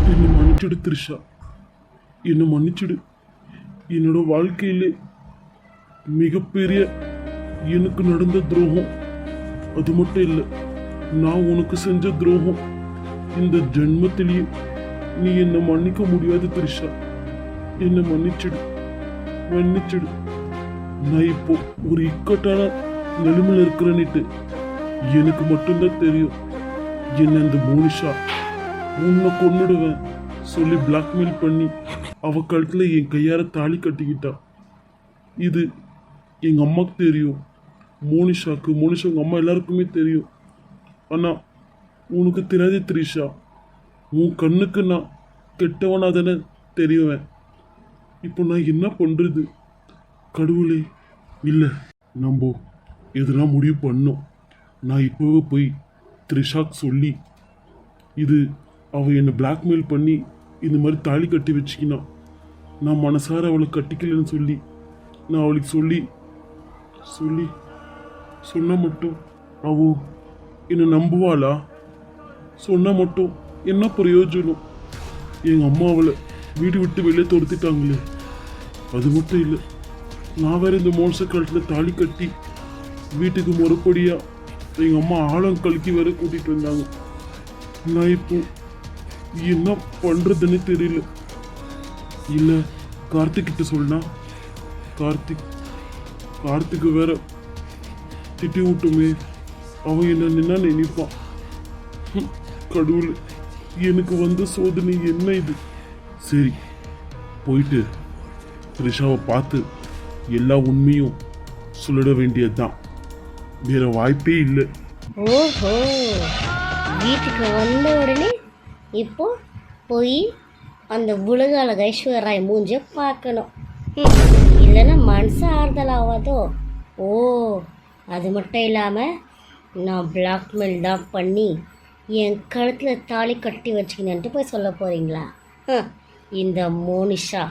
என்னை மன்னிச்சிடு த்ரிஷா, என்னை மன்னிச்சிடு. என்னோட வாழ்க்கையிலே மிகப்பெரிய எனக்கு நடந்த துரோகம் அது மட்டும் இல்லை, நான் உனக்கு செஞ்ச துரோகம் இந்த ஜென்மத்திலேயே நீ என்னை மன்னிக்க முடியாது த்ரிஷா. என்னை மன்னிச்சிடு, மன்னிச்சிடு. நான் இப்போ ஒரு இக்கட்டான நிலைமையில இருக்கிறேன்னுட்டு எனக்கு மட்டும்தான் தெரியும். என்ன அந்த மோனிஷா உன்னை கொன்னுடுவேன் சொல்லி பிளாக்மெயில் பண்ணி அவ கழுத்துல என் கையார தாலி கட்டிக்கிட்டா. இது எங்க அம்மாக்கு தெரியும், மோனிஷா உங்க அம்மா எல்லாருக்குமே தெரியும். ஆனா உனக்கு தெரியாது த்ரிஷா, உன் கண்ணுக்கு நான் கெட்டவனா தானே தெரியுவேன். இப்போ நான் என்ன பண்றது கடவுளே? இல்லை, நம்ம இதெல்லாம் முடிவு பண்ணோம். நான் இப்போவே போய் த்ரிஷாக்கு சொல்லி இது அவள் என்னை பிளாக்மெயில் பண்ணி இந்த மாதிரி தாலி கட்டி வச்சுக்கினா, நான் மனசார அவளை கட்டிக்கலன்னு சொல்லி நான் அவளுக்கு சொல்லி சொல்லி சொன்ன மட்டும் அவ என்னை நம்புவாளா? சொன்ன மட்டும் என்ன பிரயோஜனம்? எங்கள் அம்மா அவளை வீடு விட்டு வெளியே துரத்திட்டாங்களே. அது மட்டும் இல்லை, நான் வேற இந்த மோச காலத்தில் தாலி கட்டி வீட்டுக்கு முறைப்படியா எங்கள் அம்மா ஆழம் கலக்கி வேற கூட்டிகிட்டு வந்தாங்க. நான் இப்போ என்ன பண்ணுறதுன்னு தெரியல. இல்லை, கார்த்திக் கிட்ட சொன்னா கார்த்திக்கு வேற திட்டி விட்டுமே, அவன் என்ன நின்னா நினைப்பான். கடவுள், எனக்கு வந்த சோதனை என்ன இது? சரி, போயிட்டு த்ரிஷாவை பார்த்து எல்லா உண்மையும் சொல்லிட வேண்டியதுதான், வேற வாய்ப்பே இல்லை. ஓஹோ, வீட்டுக்கு வந்த உடனே இப்போ போய் அந்த உலகால ஐஸ்வர்ராய் மூஞ்ச பார்க்கணும். இல்லைன்னா மனசு ஆறுதல் ஆகாதோ? ஓ, அது மட்டும் இல்லாமல் நான் பிளாக்மெயில் தான் பண்ணி என் கழுத்தில் தாலி கட்டி வச்சுக்கினேன்ட்டு போய் சொல்ல போகிறீங்களா? இந்த மோனிஷா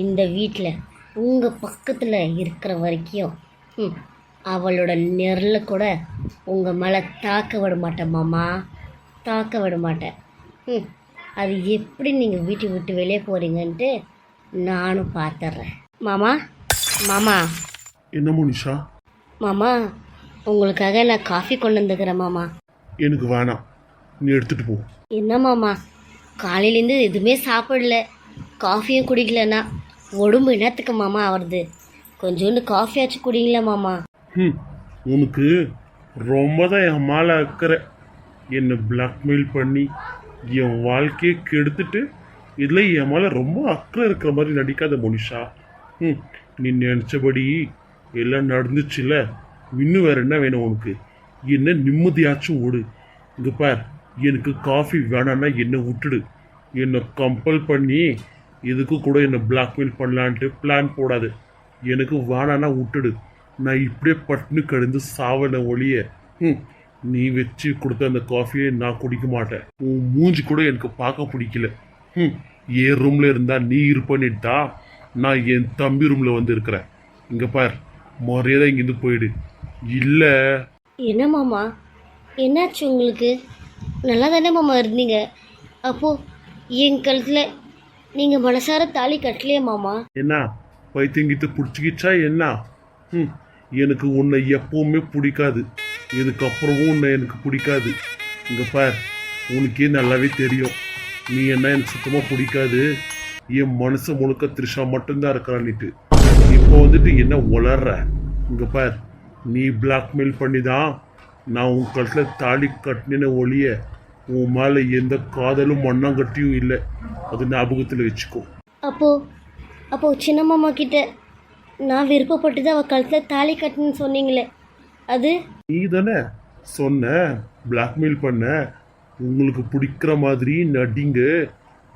இந்த வீட்டில் உங்கள் பக்கத்தில் இருக்கிற வரைக்கும் அவளோட நெருள கூட உங்கள் மேலே தாக்க விட மாட்டேன் மாமா, தாக்க விட மாட்டேன். அது எப்படி நீங்கள் வீட்டை விட்டு வெளியே போகிறீங்கன்ட்டு நானும் பார்த்துட்றேன். மாமா மாமா. என்ன மோனிஷா? மாமா, உங்களுக்காக நான் காஃபி கொண்டு வந்துக்கிறேன் மாமா. எனக்கு வேணாம், நீ எடுத்துட்டு போ. என்ன மாமா, காலையிலேருந்து எதுவுமே சாப்பிடல, காஃபியும் குடிக்கலன்னா உடம்பு என்னத்துக்கு மாமா ஆகுறது? கொஞ்சோண்டு காஃபியாச்சும் குடிங்களா மாமா? உனக்கு ரொம்ப தான் என் மேலே அக்கறை. என்னை பிளாக்மெயில் பண்ணி என் வாழ்க்கையை கெடுத்துட்டு இதில் என் மேலே ரொம்ப அக்கறை இருக்கிற மாதிரி நடிக்காத மோனிஷா. நீ நினச்சபடி எல்லாம் நடந்துச்சுல, இன்னும் வேற என்ன வேணும் உனக்கு? என்ன நிம்மதியாச்சும் ஓடு. இங்கே பார், எனக்கு காஃபி வேணான்னா என்னை விட்டுடு. என்னை கம்பல் பண்ணி இதுக்கு கூட என்னை பிளாக்மெயில் பண்ணலான்ட்டு பிளான் போடாது. எனக்கு வேணான்னா விட்டுடு. நான் இப்படியே பட்டுன்னு கழிந்து சாவன ஒளிய நீ வச்சு கொடுத்த அந்த காஃபியை நான் குடிக்க மாட்டேன். உன் மூஞ்சி கூட எனக்கு பார்க்க பிடிக்கல. என் ரூமில் இருந்தால் நீ இருப்பேன்னுட்டா நான் என் தம்பி ரூமில் வந்து இருக்கிறேன். இங்கே பார், மரியாதை இங்கேருந்து போயிடு. இல்லை. என்ன மாமா, என்னாச்சு உங்களுக்கு? நல்லா தானே மாமா இருந்தீங்க. அப்போது என் கழுத்தில் நீங்கள் மனசார தாலி கட்டலையே மாமா? என்ன பைத்தியங்கிட்ட பிடிச்சிக்கிச்சா என்ன? எனக்கு உன்னை எப்பவுமே பிடிக்காது, இதுக்கப்புறமும் உன்னை எனக்கு பிடிக்காது. இங்கே பார், உனக்கே நல்லாவே தெரியும் நீ என்ன எனக்கு சுத்தமாக பிடிக்காது. என் மனசை முழுக்க த்ரிஷா மட்டும்தான் இருக்கிறான்னுட்டு இப்போ வந்துட்டு என்ன உளர்ற? இங்கே பார், நீ பிளாக்மெயில் பண்ணி தான் நான் உன் கழுத்தில் தாலி கட்டின ஒளிய உன் மேலே எந்த காதலும் மண்ணாங்கட்டியும் இல்லை. அது ஞாபகத்தில் வச்சுக்கோ. அப்போ சின்ன மாமா கிட்ட நான் விருப்பப்பட்டு தான் அவள் கழுத்தில் தாலி கட்டினு சொன்னீங்களே, அது நீ தானே சொன்ன பிளாக்மெயில் பண்ண. உங்களுக்கு பிடிக்கிற மாதிரி நடிங்க,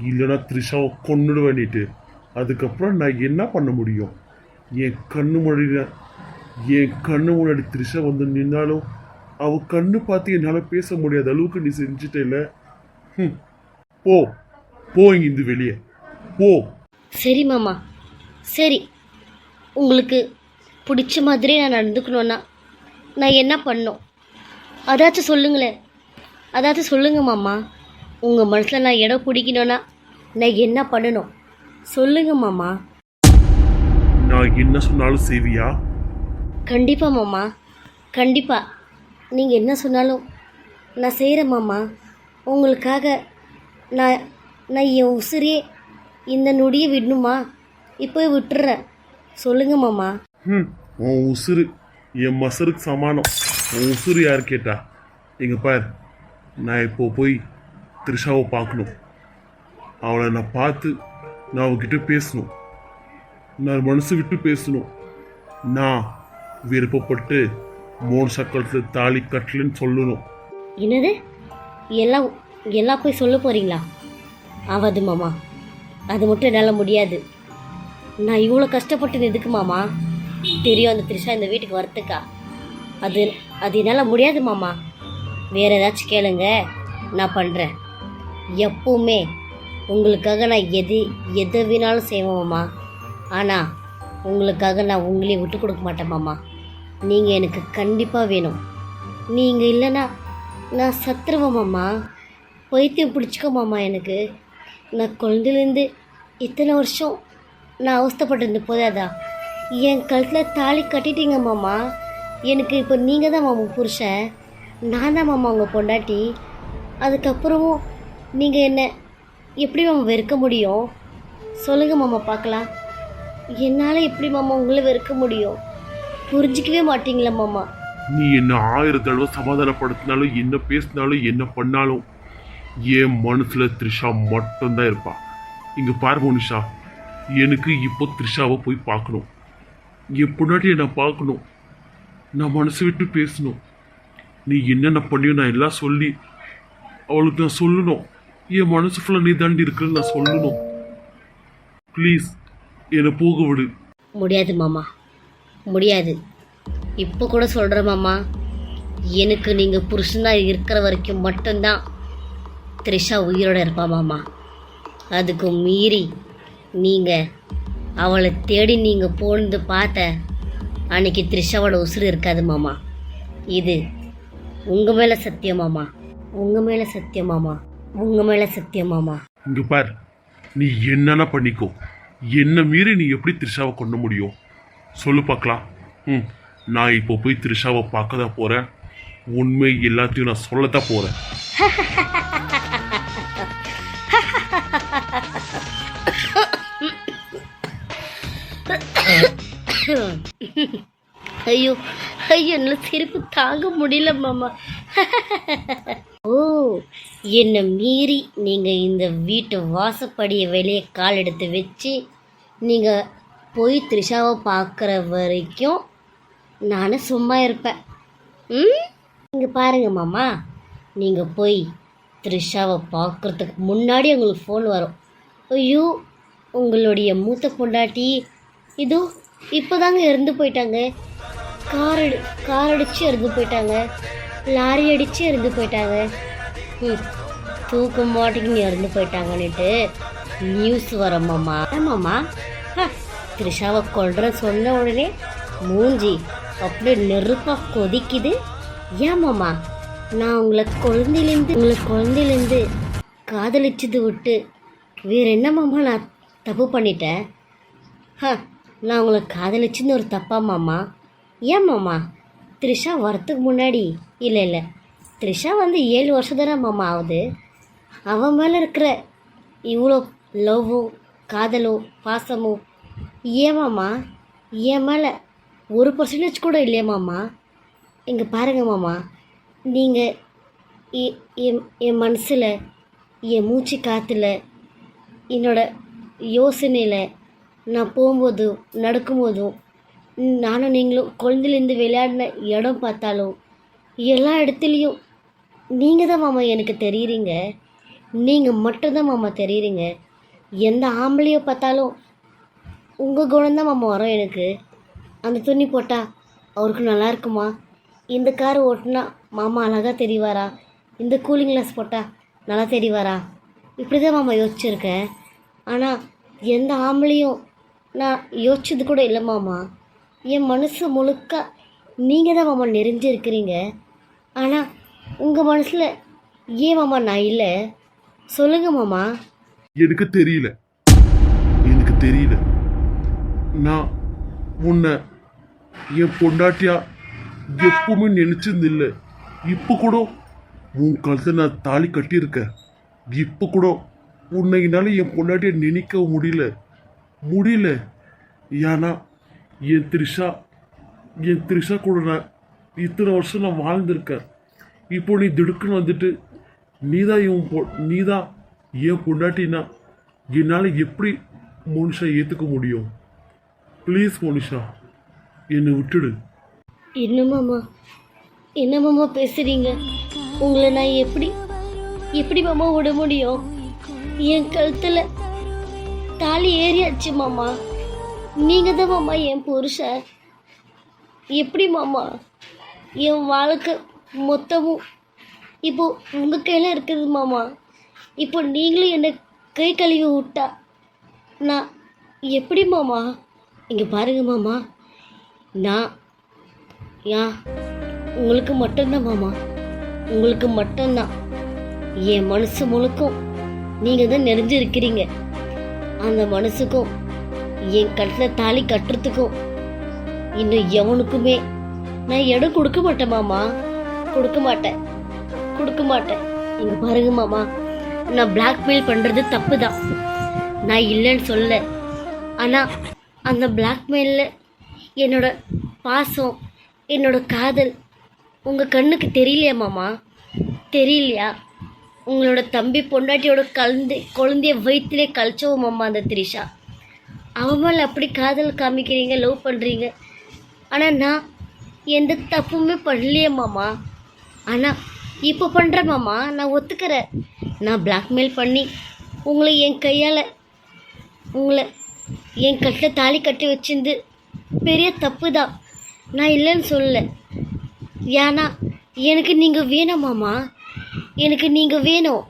இல்லைன்னா த்ரிஷாவை கொன்னுட வேண்டிட்டு. அதுக்கப்புறம் நான் என்ன பண்ண முடியும்? என் கண்ணு முன்னாடி த்ரிஷா வந்து நின்னாலும் அவ கண்ணு பார்த்து என்னால் பேச முடியாத அளவுக்கு நீ செஞ்சுட்டேல. போ போ, இங்கிருந்து வெளியே போ. சரி மாமா, சரி. உங்களுக்கு பிடிச்ச மாதிரி நான் நடந்துக்கணுன்னா நான் என்ன பண்ணோம்? அதாச்சும் சொல்லுங்களேன், அதாச்சும் சொல்லுங்க மாமா. உங்கள் மனசில் நான் இடம் பிடிக்கணும்னா நான் என்ன பண்ணணும் சொல்லுங்க மாமா. நான் என்ன சொன்னாலும் செய்வியா? கண்டிப்பாக மாமா, கண்டிப்பாக. நீங்கள் என்ன சொன்னாலும் நான் செய்கிறேன் மாமா. உங்களுக்காக நான் நான் என் உசிரியே இந்த நொடியை விடணுமா? இப்போ விட்டுறேன். சொல்லுங்க மாமா. உன் உசுறு என் மசருக்கு சமானம். உன் உசுறு யார் கேட்டா? இங்க பார், நான் இப்போ போய் த்ரிஷாவை பார்க்கணும். அவளை நான் பார்த்து நான் அவகிட்ட பேசணும். நான் மனசு விட்டு பேசணும். நான் விருப்பப்பட்டு 3 சக்கரத்தில் தாலி கட்டலன்னு சொல்லணும். என்னது? எல்லாம் எல்லாம் போய் சொல்ல போகிறீங்களா? ஆகாது மாமா, அது மட்டும் என்னால் முடியாது. நான் இவ்வளோ கஷ்டப்பட்டது எதுக்கு மாமா? தெரியும் அந்த த்ரிஷா இந்த வீட்டுக்கு வரத்துக்கா? அது அது என்னால் முடியாது மாமா. வேறு ஏதாச்சும் கேளுங்க, நான் பண்ணுறேன். எப்பவுமே உங்களுக்காக நான் எதை வேணாலும் செய்வேன் மாமா. ஆனால் உங்களுக்காக நான் உங்களையே விட்டு கொடுக்க மாட்டேன் மாமா. நீங்கள் எனக்கு கண்டிப்பாக வேணும். நீங்கள் இல்லைன்னா நான் சத்துருவேன் மாமா. பைத்தியம் பிடிச்சிக்கோ மாமா எனக்கு. நான் குழந்தையிலேருந்து இத்தனை வருஷம் நான் அவஸ்தைப்பட்டிருந்த போதாதா? என் கழுத்தில் தாலி கட்டிட்டீங்க மாமா. எனக்கு இப்போ நீங்கள் தான் மாமா புருஷன், நான் தான் மாமா உங்கள் பொண்டாட்டி. அதுக்கப்புறமும் நீங்கள் என்ன எப்படி மாமா வெறுக்க முடியும்? சொல்லுங்கள் மாமா பார்க்கலாம். என்னால் எப்படி மாமா உங்களை வெறுக்க முடியும்? புரிஞ்சிக்கவே மாட்டீங்களா மாமா? நீ என்ன 1000 தடவை சமாதானப்படுத்தினாலும், என்ன பேசினாலும், என்ன பண்ணாலும் என் மனசுல த்ரிஷா மட்டும்தான் இருப்பா. இங்க பாரு மோனிஷா, எனக்கு இப்போ த்ரிஷாவை போய் பார்க்கணும். என் பொண்டாட்டியை நான் பார்க்கணும். நான் மனசு விட்டு பேசணும். நீ என்னென்ன பண்ணியோ நான் எல்லாம் சொல்லி அவளுக்கு நான் சொல்லணும். என் மனசு ஃபுல்லாக நீ தாண்டி இருக்குன்னு நான் சொல்லணும். ப்ளீஸ் என்னை போக விடு. முடியாது மாமா, முடியாது. இப்போ கூட சொல்கிறேன் மாமா, எனக்கு நீங்கள் புருஷனாக இருக்கிற வரைக்கும் மட்டும்தான் த்ரிஷா உயிரோட இருப்பா மாமா. அதுக்கு மீறி நீங்கள் அவளை தேடி நீங்கள் போனது பார்த்த அன்னைக்கு த்ரிஷாவோட உசுறு இருக்காது மாமா. இது உங்கள் மேலே சத்தியம் மாமா, உங்கள் மேலே சத்தியம் மாமா, உங்கள் மேலே சத்தியம் மாமா. இங்க பார், நீ என்னன்னா பண்ணிக்கோ. என்ன மீறி நீ எப்படி த்ரிஷாவை கொண்டு முடியும் சொல்லு பார்க்கலாம். நான் இப்போ போய் த்ரிஷாவை பார்க்க தான் போகிறேன். உண்மை எல்லாத்தையும் நான் சொல்லத்தான் போகிறேன். ஐயோ ஐயோ, என்னால் சிரிப்பு தாங்க முடியல மாமா. ஓ, என்னை மீறி நீங்கள் இந்த வீட்டு வாசப்படியை வெளியே கால் எடுத்து வச்சு நீங்கள் போய் த்ரிஷாவை பார்க்குற வரைக்கும் நானும் சும்மா இருப்பேன். இங்கே பாருங்கள் மாமா, நீங்கள் போய் த்ரிஷாவை பார்க்குறதுக்கு முன்னாடி உங்களுக்கு ஃபோன் வரும். ஐயோ, உங்களுடைய மூத்த பொண்டாட்டி இதோ இப்போ தாங்க இறந்து போயிட்டாங்க. கார் அடித்து இறந்து போயிட்டாங்க. லாரி அடித்து இறந்து போயிட்டாங்க. தூக்க மாட்டேங்குன்னு இறந்து போயிட்டாங்கன்னுட்டு நியூஸ் வரமாம்மா. ஆமாம்மா, த்ரிஷாவை கொல்றேன்னு சொன்ன உடனே மூஞ்சி அப்படியே நெருப்பாக கொதிக்குது. ஏமாம்மா, நான் உங்களை குழந்தையிலேருந்து காதலிச்சது விட்டு வேறு என்னமாம்மா நான் தப்பு பண்ணிட்டேன்? நான் உங்களை காதலிச்சுன்னு ஒரு தப்பா மாமா? ஏன் மாமா, த்ரிஷா வரத்துக்கு முன்னாடி இல்லை த்ரிஷா வந்து 7 வருஷம் தானே மாமா ஆகுது. அவன் மேலே இருக்கிற இவ்வளோ லவ்வும் காதலும் பாசமும் ஏன் மாமா என் மேலே 1% கூட இல்லையா மாமா? இங்கே பாருங்க மாமா, நீங்கள் என் மனசில், என் மூச்சு காற்றுல, என்னோட யோசனையில், நான் போகும்போதும் நடக்கும்போதும், நானும் நீங்களும் குழந்தையிலேருந்து விளையாடின இடம் பார்த்தாலும் எல்லா இடத்துலையும் நீங்கள் தான் மாமா எனக்கு தெரியுறீங்க. நீங்கள் மட்டும்தான் மாமா தெரியுறீங்க. எந்த ஆம்பளையோ பார்த்தாலும் உங்கள் குணம்தான் மாமா வரும் எனக்கு. அந்த துணி போட்டால் அவருக்கு நல்லா இருக்குமா? இந்த கார் ஓட்டினா மாமா அழகாக தெரிவாரா? இந்த கூலிங் கிளாஸ் போட்டால் நல்லா தெரிவாரா? இப்படி தான் மாமா யோசிச்சுருக்கேன். ஆனால் எந்த ஆம்பளையும் நான் யோசிச்சது கூட இல்லை மாமா. என் மனசு முழுக்க நீங்கள் தான் மாமா நெறிஞ்சிருக்கிறீங்க. ஆனால் உங்கள் மனசில் ஏன் மாமா நான் இல்லை? சொல்லுங்க மாமா. எனக்கு தெரியல, எனக்கு தெரியல. நான் உன்னை என் பொண்டாட்டியா எப்பவுமே நினைச்சது இல்லை. இப்போ கூட உன் கழுத்தை நான் தாலி கட்டியிருக்கேன். இப்போ கூட உன்னை என்னால் என் பொண்டாட்டியை நினைக்க முடியல முடியல. ஏன்னா என் த்ரிஷா கூட நான் இத்தனை வருஷம் நான் வாழ்ந்திருக்கேன். இப்போ நீ திடுக்குன்னு வந்துட்டு நீதான் என் பொண்டாட்டினா என்னால் எப்படி மோனிஷா ஏற்றுக்க முடியும்? ப்ளீஸ் மோனிஷா, என்னை விட்டுடு. என்ன மாமா பேசுறீங்க? உங்களை நான் எப்படி மாமா விட முடியும்? என் கழுத்துல தாலி ஏறியாச்சு மாமா. நீங்க தான் மாமா என் புருஷன். எப்படி மாமா என் வாழ்க்கை மொத்தமும் இப்போ உங்க கையில இருக்குது மாமா. இப்போ நீங்களும் என்னை கை கழுவி விட்டா நான் எப்படி மாமா? இங்க பாருங்க மாமா, நான் உங்களுக்கு மட்டும்தான் மாமா, உங்களுக்கு மட்டும்தான். என் மனசு முழுக்கும் நீங்க தான் நிறைஞ்சிருக்கிறீங்க. அந்த மனசுக்கும் என் கழுத்தில் தாலி கட்டுறதுக்கும் இன்னும் எவனுக்குமே நான் இடம் கொடுக்க மாட்டேன் மாமா. கொடுக்க மாட்டேன். இங்க பாருங்க மாமா, நான் பிளாக்மெயில் பண்றது தப்பு தான், நான் இல்லைன்னு சொல்ல. ஆனா அந்த பிளாக்மெயில்ல என்னோட பாசம், என்னோட காதல் உங்க கண்ணுக்கு தெரியலையா மாமா? தெரியலையா? உங்களோட தம்பி பொண்டாட்டியோட குழந்தைய வயிற்றுலே கழிச்சவும் மாமா அந்த த்ரிஷா. அவன் மேலே அப்படி காதல் காமிக்கிறீங்க, லவ் பண்ணுறீங்க. ஆனால் நான் எந்த தப்புமே பண்ணலையே மாமா. ஆனால் இப்போ பண்ணுறேன் மாமா, நான் ஒத்துக்கிறேன். நான் பிளாக்மெயில் பண்ணி உங்களை என் கையால் என் கட்டில் தாலி கட்டி வச்சிருந்து பெரிய தப்பு தான், நான் இல்லைன்னு சொல்லலை. ஏன்னா எனக்கு நீங்கள் வேணும் மாமா, எனக்கு நீங்கள் வேணும்.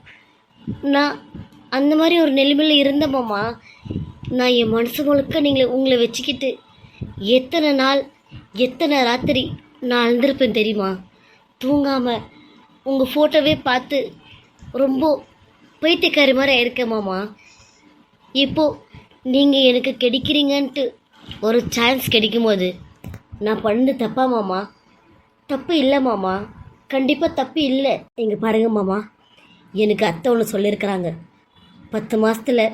நான் அந்த மாதிரி ஒரு நிலைமையில் இருந்தேன் மாமா. நான் என் மனசு முழுக்க உங்களை வச்சுக்கிட்டு எத்தனை நாள் எத்தனை ராத்திரி நான் அழுந்திருப்பேன் தெரியுமா? தூங்காமல் உங்கள் ஃபோட்டோவே பார்த்து ரொம்ப பைத்தியக்காரி மாதிரி ஆயிருக்கேன் மாமா. இப்போது நீங்கள் எனக்கு கிடைக்கிறீங்கன்ட்டு ஒரு சான்ஸ் கிடைக்கும்போது நான் பண்ணது தப்பா மாமா? தப்பு இல்லை மாமா, கண்டிப்பாக தப்பு இல்லை. இங்கே பாருங்க மாமா, எனக்கு அத்தை ஒன்று சொல்லியிருக்கிறாங்க. 10 மாதத்தில்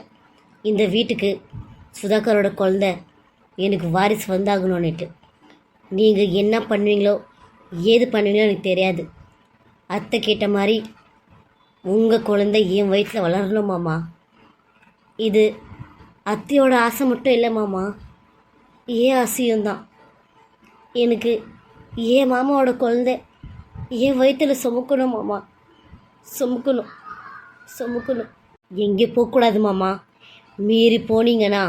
இந்த வீட்டுக்கு சுதாகரோட குழந்தை எனக்கு வாரிசு வந்தாகணும்னுட்டு. நீங்கள் என்ன பண்ணுவீங்களோ ஏது பண்ணுவீங்களோ எனக்கு தெரியாது. அத்தை கேட்ட மாதிரி உங்கள் குழந்தை என் வயிற்றில் வளரணும் மாமா. இது அத்தையோட ஆசை மட்டும் இல்லை மாமா, ஏன் ஆசையும் தான். எனக்கு என் மாமாவோட குழந்தை என் வயிற்றில் சுமக்கணும் மாமா. சுமக்கணும். எங்கே போகக்கூடாது மாமா. மீறி போனீங்கன்னா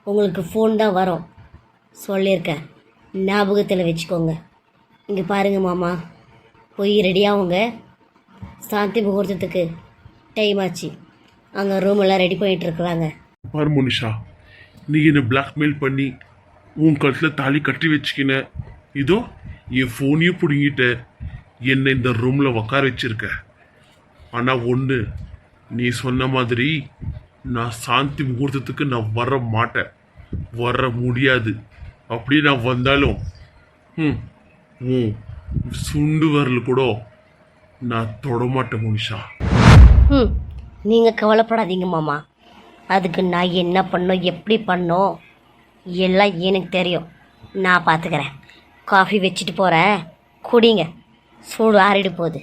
உங்களுக்கு ஃபோன் தான் வரும், சொல்லியிருக்கேன், ஞாபகத்தில் வச்சுக்கோங்க. இங்கே பாருங்கள் மாமா, போய் ரெடியாகுங்க. சாந்தி முகூர்த்தத்துக்கு டைம் ஆச்சு. அங்கே ரூம் எல்லாம் ரெடி பண்ணிகிட்ருக்குறாங்க. பாரு மோனிஷா, நீ என்னை பிளாக்மெயில் பண்ணி உன் கழுத்தில் தாலி கட்டி வச்சுக்கின. இதோ என் ஃபோனையும் பிடுங்கிட்ட, என்னை இந்த ரூமில் உட்கார வச்சிருக்க. ஆனால் ஒன்று, நீ சொன்ன மாதிரி நான் சாந்தி முகூர்த்தத்துக்கு நான் வர முடியாது. அப்படி நான் வந்தாலும் சுண்டு வரல் கூட நான் தொடமாட்டேன் மோனிஷா. நீங்கள் கவலைப்படாதீங்க மாமா. அதுக்கு நான் என்ன பண்ணோம், எப்படி பண்ணோம் எல்லாம் எனக்கு தெரியும். நான் பார்த்துக்கிறேன். காஃபி வச்சுட்டு போகிறேன், குடிங்க, சூடு ஆறிடு போகுது.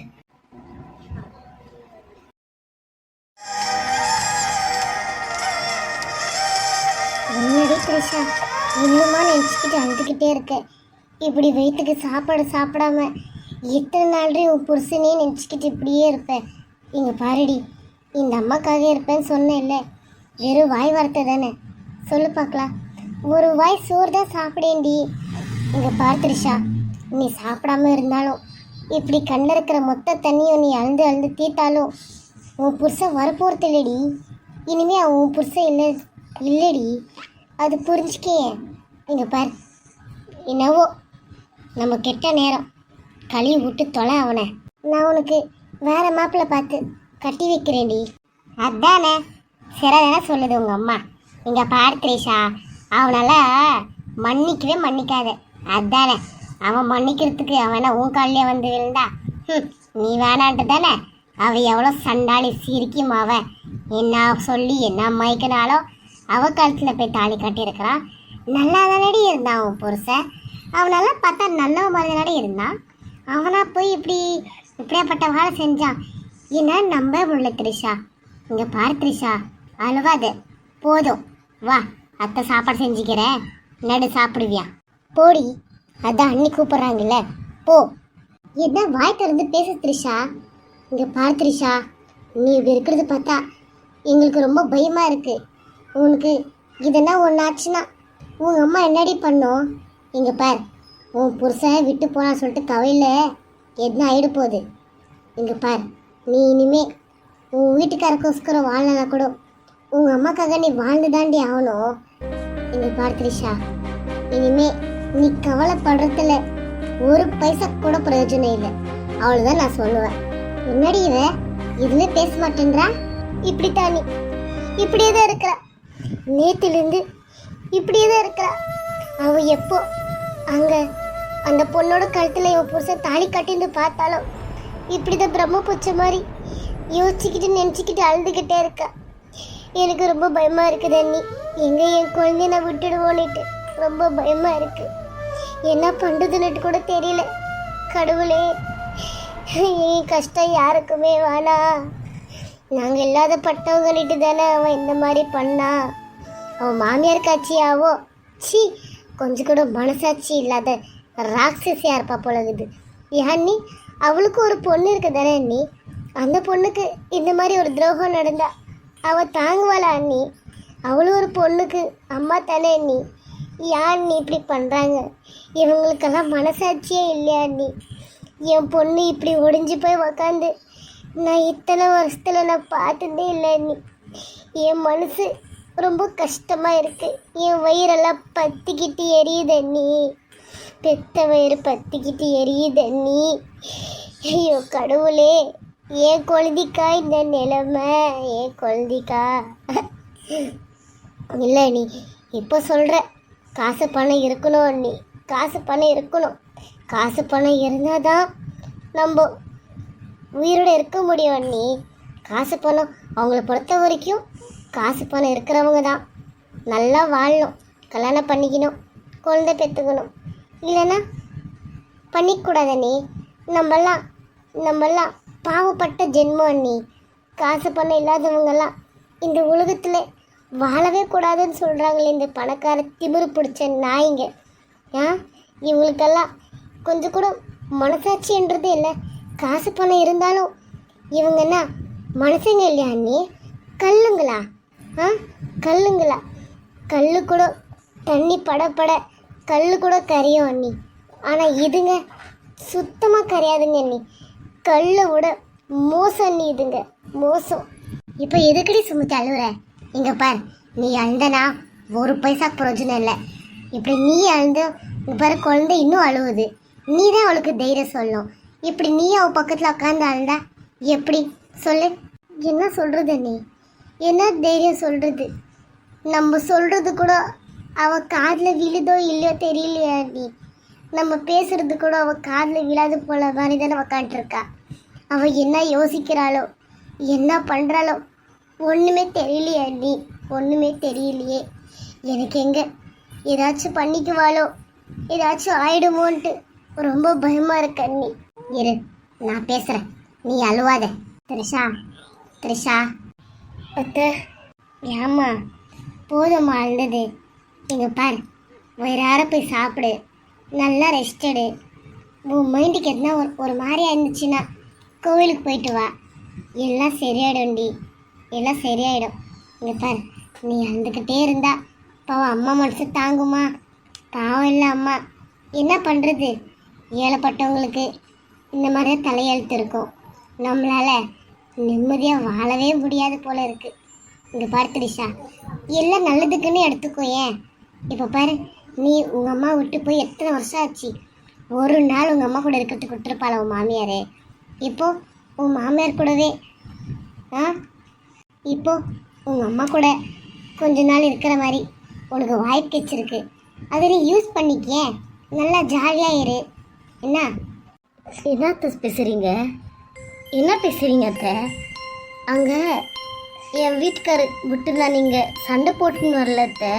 என்னடி த்ரிஷா, இன்னுமா நினச்சிக்கிட்டு அழுதுகிட்டே இருக்க? இப்படி வயிற்றுக்கு சாப்பாடு சாப்பிடாம எத்தனை நாள்ரி உன் புருஷனே நினச்சிக்கிட்டு இப்படியே இருப்பேன்? இங்கே பாருடி, இந்த அம்மாக்காக இருப்பேன்னு சொன்னேன்ல, வெறும் வாய் வார்த்தை தானே. சொல்லு பார்க்கலாம். ஒரு வாய் சோறு தான் சாப்பிடேன்டி. இங்கே பாரு த்ரிஷா, நீ சாப்பிடாம இருந்தாலும் இப்படி கண்ணில் இருக்கிற மொத்த தண்ணியும் நீ அழுந்து தீர்த்தாலும் உன் புருஷன் வரப்போகிறது இல்லடி. இனிமே அவன் உன் புருஷன் இல்லடி, அது புரிஞ்சுக்கே. இங்கே பாரு, என்னவோ நம்ம கெட்ட நேரம், கழுவி விட்டு தொலை அவனை. நான் உனக்கு வேற மாப்பிள்ளை பார்த்து கட்டி வைக்கிறேன்டி. அதானே சிறதானே சொல்லுது உங்கள் அம்மா. இங்கே பாரு த்ரிஷா, அவனால மன்னிக்கவே மன்னிக்காத. அதானே அவன் மன்னிக்கிறதுக்கு அவனை உன் காலிலே வந்து விழுந்தா நீ வேணான்ட்டு தானே. அவள் எவ்வளோ சண்டாளி சிரிக்கும். அவன் என்ன சொல்லி என்ன மயக்கினாலும் அவ காலத்தில் போய் தாலி கட்டியிருக்கிறான். நல்லா தானடி இருந்தான் அவன் புருஷன். அவனெல்லாம் பார்த்தா நல்ல மாதிரி தானே இருந்தான். அவனா போய் இப்படியாப்பட்ட வேலை செஞ்சான். என்ன நம்ப முடியல த்ரிஷா. இங்கே பாரு த்ரிஷா, அழுவாத, போதும் வா, அத்தை சாப்பாடு செஞ்சுக்கிறேன், நடு சாப்பிடுவியா? போடி, அதான் அண்ணி கூப்பிட்றாங்கல்ல, போ. என்ன வாய் திறந்து பேச த்ரிஷா. இங்கே பாரு த்ரிஷா, நீ இப்படி இருக்கிறது பார்த்தா எங்களுக்கு ரொம்ப பயமாக இருக்கு. உனக்கு இதெல்லாம் ஒன்று ஆச்சுன்னா உங்கள் அம்மா என்னடி பண்ணோம்? இங்கே பார், உன் புருஷன் விட்டு போனான்னு சொல்லிட்டு கவையில் என்ன ஆகிடு போகுது. இங்கே பார், நீ இனிமே உன் வீட்டுக்காரக்கோஸ்கரம் வாழலனா கூட உங்கள் அம்மாக்காக நீ வாழ்ந்து தாண்டி ஆகணும். இங்கே பார் த்ரிஷா, இனிமே நீ கவலைப்படுறதுல ஒரு பைசா கூட பிரயோஜனம் இல்லை. அவ்வளோதான் நான் சொல்லுவேன். என்னடி இவன் இதுவே பேச மாட்டேன்றா? இப்படித்தான் நீ இப்படியே தான் இருக்கிறா. நேற்றுலேருந்து இப்படியே தான் இருக்கிறா. அவள் எப்போ அங்கே அந்த பொண்ணோட கழுத்தில் இவன் புருஷன் தாலி கட்டிந்து பார்த்தாலும் இப்படிதான் பிரம்மபுச்ச மாதிரி யோசிச்சுக்கிட்டு நினச்சிக்கிட்டு அழுதுகிட்டே இருக்கா. எனக்கு ரொம்ப பயமாக இருக்குது அண்ணி. எங்கே என் குழந்தைய நான் விட்டுடுவோன்னுட்டு ரொம்ப பயமாக இருக்கு. என்ன பண்ணுறதுன்னுட்டு கூட தெரியல. கடவுளே, என் கஷ்டம் யாருக்குமே வேணா. நாங்கள் இல்லாத பட்டவங்கன்னுட்டு தானே அவன் இந்த மாதிரி பண்ணா. அவன் மாமியார் காட்சியாவோ சி, கொஞ்சம் கூட மனசாட்சி இல்லாத ராட்சசியாக இருப்பா போலகுது. ஏன்னி அவளுக்கு ஒரு பொண்ணு இருக்கு தானே அண்ணி. அந்த பொண்ணுக்கு இந்த மாதிரி ஒரு துரோகம் நடந்தா அவள் தாங்குவாளா அண்ணி? அவளும் ஒரு பொண்ணுக்கு அம்மா தானே அண்ணி. ஏன் நீ இப்படி பண்ணுறாங்க? இவங்களுக்கெல்லாம் மனசாட்சியே இல்லையா அண்ணி? என் பொண்ணு இப்படி ஒடிஞ்சு போய் உக்காந்து நான் இத்தனை வருஷத்தில் நான் பார்த்ததே இல்லை அண்ணி. என் மனசு ரொம்ப கஷ்டமாக இருக்குது. என் வயிறெல்லாம் பற்றிக்கிட்டு எரியுது அண்ணி. பெத்த வயிறு பற்றிக்கிட்டு எரியுது அண்ணி. ஐயோ கடவுளே, ஏன் குழந்தைக்கா இந்த நிலைமை? ஏன் குழந்தைக்கா? இல்லை அண்ணி, இப்போ சொல்கிற காசு பணம் இருக்கணும் அண்ணி. காசு பணம் இருக்கணும். காசு பணம் இருந்தால் தான் நம்ம உயிரோடு இருக்க முடியும் அண்ணி. காசு பணம் அவங்கள பொறுத்த வரைக்கும் காசு பணம் இருக்கிறவங்க தான் நல்லா வாழணும், கல்யாணம் பண்ணிக்கணும், குழந்தை பெற்றுக்கணும். இல்லைன்னா பண்ணிக்கூடாது அண்ணி. நம்மெல்லாம் பாவப்பட்ட ஜென்மம் அண்ணி. காசு பணம் இல்லாதவங்கெல்லாம் இந்த உலகத்தில் வாழவே கூடாதுன்னு சொல்கிறாங்களே இந்த பணக்கார திமிரு பிடிச்ச நாய்ங்க. இவங்களுக்கெல்லாம் கொஞ்சம் கூட மனசாட்சின்றது இல்லை. காசு பணம் இருந்தாலும் இவங்கன்னா மனசுங்க இல்லையா அண்ணி? கல்லுங்களா? கல்லுங்களா? கல்லு கூட தண்ணி படப்பட கல்லு கூட கரையும் அண்ணி. ஆனால் இதுங்க சுத்தமாக கரையாதுங்க அண்ணி. கல்லை விட மோசம் அண்ணி இதுங்க, மோசம். இப்போ எதுக்கடி சுமத்தி அழுகுற? இங்கே பார், நீ அழுந்தனா ஒரு பைசா பிரயோஜனம் இல்லை. இப்படி நீ அழுந்து பாரு, குழந்தை இன்னும் அழுவுது. நீ தான் அவளுக்கு தைரியம் சொல்லணும். இப்படி நீ அவள் பக்கத்தில் உட்காந்து அழுந்தா எப்படி சொல்லு? என்ன சொல்கிறது நீ? என்ன தைரியம் சொல்கிறது? நம்ம சொல்கிறது கூட அவள் காதில் விழுதோ இல்லையோ தெரியலையா நீ? நம்ம பேசுறது கூட அவள் காதில் விழாது போல மாதிரி தானே உக்காண்ட்ருக்கா. அவள் என்ன யோசிக்கிறாளோ என்ன பண்ணுறாளோ ஒன்றுமே தெரியலையா நீ? ஒன்றுமே தெரியலையே. எனக்கு எங்கே ஏதாச்சும் பண்ணிக்குவாளோ, ஏதாச்சும் ஆயிடுமோன்ட்டு ரொம்ப பயமாக இருக்க நீ. இரு, நான் பேசுகிறேன், நீ அழுவாத. த்ரிஷா அத்தை. ஏம்மா போதும்மா அழுந்தது. இங்கே பார், வயிறார போய் சாப்பிடு, நல்லா ரெஸ்ட் எடு. உன் மைண்டுக்கு எதுனா ஒரு மாதிரியா இருந்துச்சுன்னா கோவிலுக்கு போயிட்டு வா, எல்லாம் சரியாயிடும்டி, எல்லாம் சரியாயிடும். இங்கே பார், நீ அழுதுகிட்டே இருந்தா பாவம் அம்மா மனசு தாங்குமா? பாவம் இல்லை அம்மா. என்ன பண்ணுறது, ஏழைப்பட்டவங்களுக்கு இந்த மாதிரி தலையெழுத்து இருக்கும். நம்மளால் நிம்மதியாக வாழவே முடியாது போல இருக்குது. இங்கே பாரு த்ரிஷா, எல்லாம் நல்லதுக்குன்னு எடுத்துக்கோ. ஏன் இப்போ பாரு, நீ உங்கள் அம்மா விட்டு போய் எத்தனை வருஷம் ஆச்சு? ஒரு நாள் உங்கள் அம்மா கூட இருக்கிறதுக்கு விட்டுருப்பாள் உன் மாமியார். இப்போது உன் மாமியார் கூடவே இப்போ உங்கள் அம்மா கூட கொஞ்ச நாள் இருக்கிற மாதிரி உனக்கு வாய்ப்பு கிடைச்சிருக்கு. அதை நீ யூஸ் பண்ணிக்க, நல்லா ஜாலியாக இரு. என்ன என்னத்த பேசுகிறீங்க? என்ன பேசுகிறீங்க அத்தை? அங்கே என் வீட்டுக்காரு விட்டுதான் நீங்கள் சண்டை போட்டுன்னு வரல அத்தை.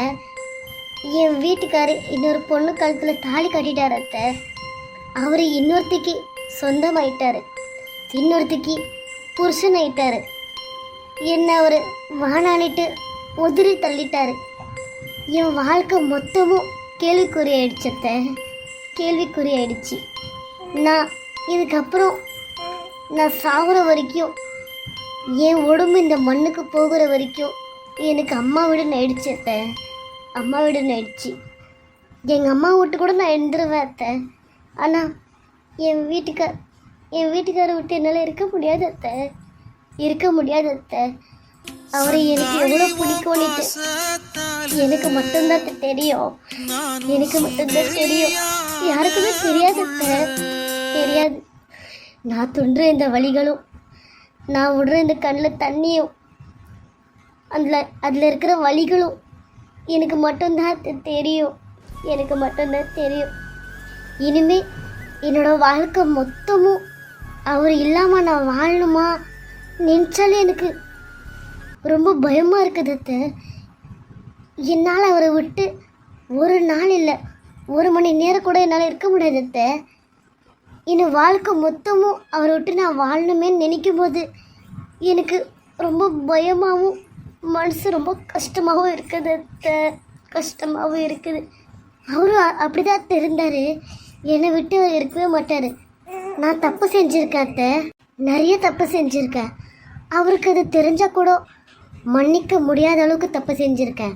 என் வீட்டுக்காரு இன்னொரு பொண்ணு கழுத்தில் தாலி கட்டிட்டார் அத்தை. அவர் இன்னொருத்திக்கு சொந்தமாயிட்டாரு, இன்னொருத்திக்கு புருஷன் ஆயிட்டாரு. என்ன அவர் வானானிட்டு உதிரி தள்ளிட்டாரு. என் வாழ்க்கை மொத்தமும் கேள்விக்குறி ஆயிடுச்சு அத்தை, கேள்விக்குறி ஆயிடுச்சு. நான் இதுக்கப்புறம் நான் சாகுற வரைக்கும், என் உடம்பு இந்த மண்ணுக்கு போகிற வரைக்கும் எனக்கு அம்மா வீடுன்னு ஆயிடுச்சு அத்தை, அம்மா வீடுன்னு ஆயிடுச்சு. எங்கள் அம்மா வீட்டு கூட நான் எழுந்துருவேன் அத்தை. ஆனால் என் வீட்டுக்காரை விட்டு என்னால் இருக்க முடியாது அத்தை, இருக்க முடியாது அத்தை. அவரை எனக்கு எவ்வளோ பிடிக்கும்னுட்டு எனக்கு மட்டும்தான் தெரியும், எனக்கு மட்டும்தான் தெரியும். யாருக்குமே தெரியாது அத்தை, தெரியாது. நான் துண்டுற இந்த வலிகளும், நான் விடுற இந்த கண்ணில் தண்ணியும், அதில் இருக்கிற வலிகளும் எனக்கு மட்டும்தான் தெரியும், எனக்கு மட்டும்தான் தெரியும். இனிமே என்னோட வாழ்க்கை மொத்தமும் அவர் இல்லாமல் நான் வாழணுமா நினச்சாலே எனக்கு ரொம்ப பயமாக இருக்குது அத்தை. என்னால் அவரை விட்டு ஒரு நாள் இல்லை, ஒரு மணி நேரம் கூட என்னால் இருக்க முடியாது அத்தை. என் வாழ்க்கை மொத்தமும் அவரை விட்டு நான் வாழணுமேன்னு நினைக்கும் போது எனக்கு ரொம்ப பயமாகவும் மனசு ரொம்ப கஷ்டமாகவும் இருக்குது அத்தை, கஷ்டமாகவும் இருக்குது. அவரும் அப்படி தான் இருந்தார், என்னை விட்டு அவர் இருக்கவே மாட்டார். நான் தப்பு செஞ்சுருக்கேன் அத்தை, நிறைய தப்பு செஞ்சுருக்கேன். அவருக்கு அது தெரிஞ்சால் கூட மன்னிக்க முடியாத அளவுக்கு தப்பு செஞ்சுருக்கேன்.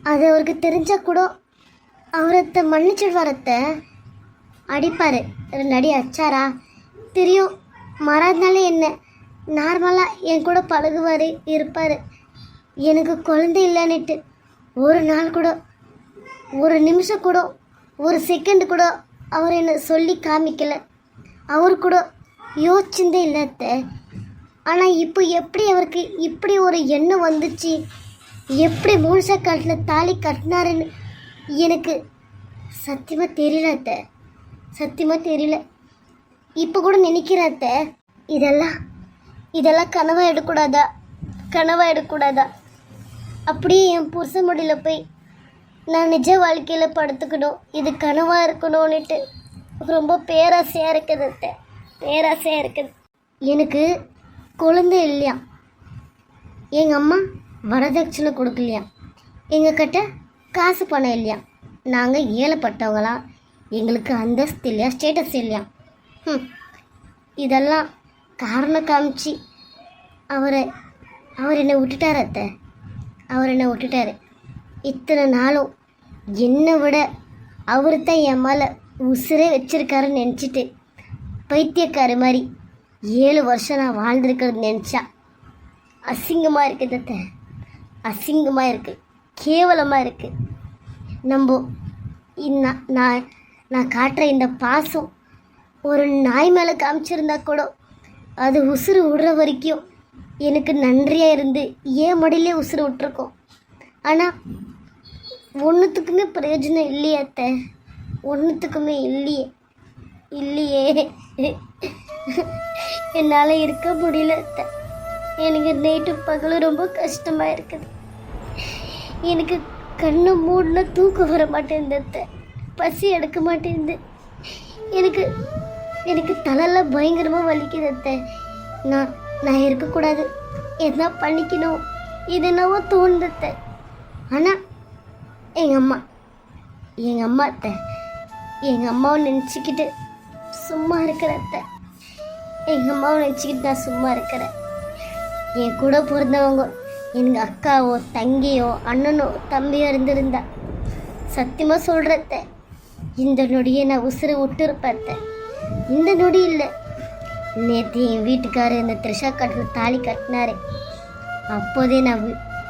அது அவருக்கு தெரிஞ்சால் கூட அவரத்தை மன்னிச்சிடுவார் அத்தை. அடிப்பார், 2 அடி அச்சாரா தெரியும். மறாதனால என்ன நார்மலாக என் கூட பழகுவார், இருப்பார். எனக்கு குழந்தை இல்லைன்னுட்டு ஒரு நாள் கூட, ஒரு நிமிஷம் கூட, ஒரு செகண்ட் கூட அவர் என்னை சொல்லி காமிக்கலை. அவர் கூட யோசிச்சுதே இல்லை அத்தை. ஆனால் இப்போ எப்படி அவருக்கு இப்படி ஒரு எண்ணம் வந்துச்சு, எப்படி மூணு காலத்தில் தாலி கட்டினாருன்னு எனக்கு சத்தியமாக தெரியல அத்தை, சத்தியமாக தெரியல. இப்போ கூட நினைக்கிறேன் அத்தை, இதெல்லாம் கனவாக எடுக்கூடாதா, கனவாக எடுக்கூடாதா? அப்படியே என் புருஷன் முடியல போய் நான் நிஜ வாழ்க்கையில் படுத்துக்கணும், இது கனவாக இருக்கணும்னுட்டு ரொம்ப பேராசையாக இருக்குது அத்தை, பேராசையாக இருக்குது. எனக்கு குழந்தை இல்லையா, எங்கள் அம்மா வரதட்சணை கொடுக்கலையா, எங்கள் கிட்ட காசு பணம் இல்லையா, நாங்கள் ஏழைப்பட்டவங்களாம், எங்களுக்கு அந்தஸ்து இல்லையா, ஸ்டேட்டஸ் இல்லையா. இதெல்லாம் காரணம் காமிச்சு அவர் என்னை விட்டுட்டார் அத்தை, அவர் என்னை விட்டுட்டார். இத்தனை நாளும் என்னை விட அவர் தான் என் மேலே உசுரே வச்சிருக்காருன்னு நினச்சிட்டு பைத்தியக்கார மாதிரி 7 வருஷம் நான் வாழ்ந்துருக்கிறது நினச்சா அசிங்கமாக இருக்குது அத்தை, அசிங்கமாக இருக்குது, கேவலமாக இருக்குது. நம்ம நான் காட்டுற இந்த பாசம் ஒரு நாய் மேலே காமிச்சிருந்தா கூட அது உசுறு விடுற வரைக்கும் எனக்கு நன்றியாக இருந்து ஏன் மடியிலே உசுறு விட்டுருக்கோம். ஆனால் ஒன்றுத்துக்குமே பிரயோஜனம் இல்லையே அத்தை, ஒன்றுத்துக்குமே இல்லையே. என்னால் இருக்க முடியல அத்தை. எனக்கு நைட்டு பகலும் ரொம்ப கஷ்டமாக இருக்குது. எனக்கு கண்ணை மூடினா தூக்கம் வர மாட்டேங்குது அத்தை, பசி எடுக்க மாட்டேங்குது. எனக்கு தலையெல்லாம் பயங்கரமாக வலிக்குது அத்தை. நான் இருக்கக்கூடாது, எதனா பண்ணிக்கணும், இது என்னவோ தோணுது அத்தை. ஆனால் எங்கள் அம்மா அத்தை, எங்கள் அம்மாவை நினச்சிக்கிட்டு சும்மா இருக்கிற அத்தை, எங்கள் அம்மாவை நினச்சிக்கிட்டு நான் சும்மா இருக்கிறேன். என் கூட பிறந்தவங்க எனக்கு அக்காவோ தங்கியோ அண்ணனோ தம்பியோ இருந்திருந்தா சத்தியமாக சொல்கிறத்த இந்த நொடியை நான் உசுறு விட்டுருப்பேன் அத்தை. இந்த நொடி இல்லை, நேற்று என் வீட்டுக்காரர் இந்த த்ரிஷா கட்டில் தாலி கட்டினாரு, அப்போதே நான்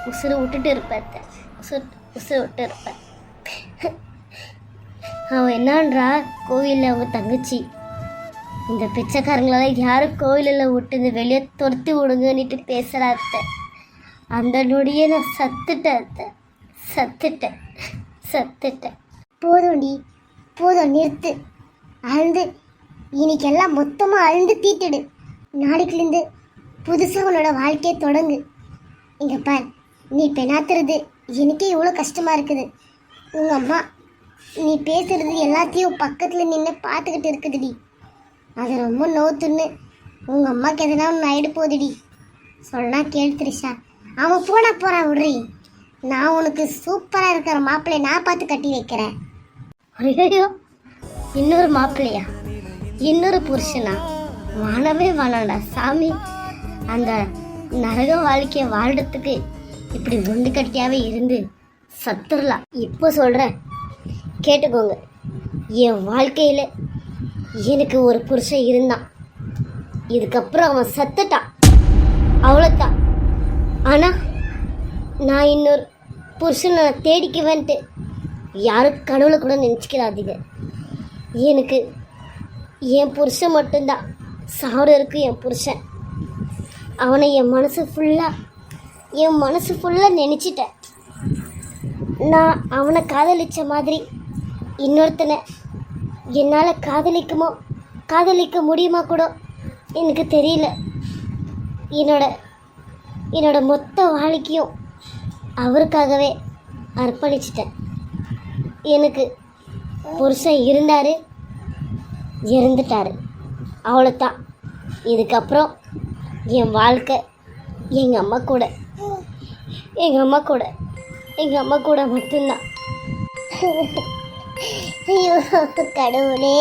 உசுறு விட்டுட்டு இருப்பேன் அத்தை, உசுறு விட்டு இருப்பேன். அவன் என்னான்றா, கோவிலில் அவங்க தங்கச்சி இந்த பிச்சைக்காரங்களெல்லாம் யாரும் கோவிலில் விட்டு இந்த வெளியே துரத்தி விடுங்கன்னுட்டு பேசுகிறா அத்தை. அந்த நொடியே நான் சத்துட்டேன் அத்தை. சத்துட்டேன். போதும்டி, போதும், நிறுத்து. அழுந்து இன்னைக்கெல்லாம் மொத்தமாக அழுந்து தீத்துடு. நாளைக்குலேருந்து புதுசாக உன்னோட வாழ்க்கையை தொடங்கு. இங்கே பார், நீ பெணாத்துறது எனக்கே இவ்வளோ கஷ்டமாக இருக்குது. உங்கள் அம்மா நீ பேசுறது எல்லாத்தையும் பக்கத்தில் நின்று பார்த்துக்கிட்டு இருக்குதுடி. அது ரொம்ப நோத்துன்னு உங்கள் அம்மாவுக்கு எதனா ஒன்று ஆகிடு போகுதுடி. சொன்னா கேள் த்ரிஷா. அவன் போகிறான் விடுறி. நான் உனக்கு சூப்பராக இருக்கிற மாப்பிள்ளையை நான் பார்த்து கட்டி வைக்கிறேன். ஐயோ, இன்னொரு மாப்பிள்ளையா, இன்னொரு புருஷனா? வானவே வானாடா சாமி. அந்த நரக வாழ்க்கையை வாழ்றதுக்கு இப்படி குண்டு கட்டியாவே இருந்து சத்துடலாம். இப்போ சொல்கிறேன் கேட்டுக்கோங்க. என் வாழ்க்கையில் எனக்கு ஒரு புருஷன் இருந்தான். இதுக்கப்புறம் அவன் சத்துட்டான், அவ்வளோதான். ஆனால் நான் இன்னொரு புருஷனை தேடிக்குவேன்ட்டு யாரும் கனவுல கூட நினச்சிக்கிறாதீங்க. எனக்கு என் புருஷன் மட்டும்தான். சாவர இருக்கு என் புருஷன். அவனை என் மனசு ஃபுல்லாக நினச்சிட்டேன். நான் அவனை காதலித்த மாதிரி இன்னொருத்தனை என்னால் காதலிக்க முடியுமா கூட எனக்கு தெரியல. என்னோட மொத்த வாழ்க்கையும் அவருக்காகவே அர்ப்பணிச்சிட்டேன். எனக்கு புருஷன் இருந்தார், இறந்துட்டார், அவ்வளோதான். இதுக்கப்புறம் என் வாழ்க்கை எங்கள் அம்மா கூட மட்டும்தான். ஐயோ கடவுளே,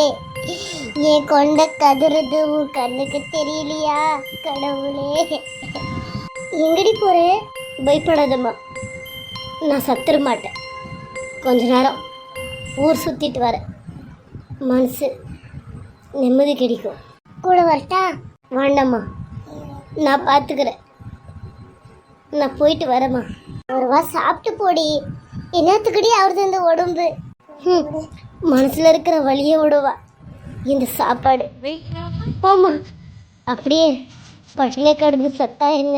என் கொண்ட கதுறது உன் கண்ணுக்கு தெரியலையா கடவுளே? எங்கடி போற? பயப்படாதம்மா, நான் சத்துற மாட்டேன். கொஞ்ச நேரம் ஊர் சுற்றிட்டு வரேன், மனசு நிம்மதி கிடைக்கும். கூட வரட்டா? வேண்டாம்மா, நான் பார்த்துக்கிறேன். நான் போயிட்டு வரேம்மா. ஒரு வா சாப்பிட்டு போடி. என்னத்துக்கடி அவரது இந்த உடம்பு? மனசில் இருக்கிற வழியை விடுவா இந்த சாப்பாடு. போம்மா, அப்படியே பட்டினியை கடந்து சத்தா என்ன?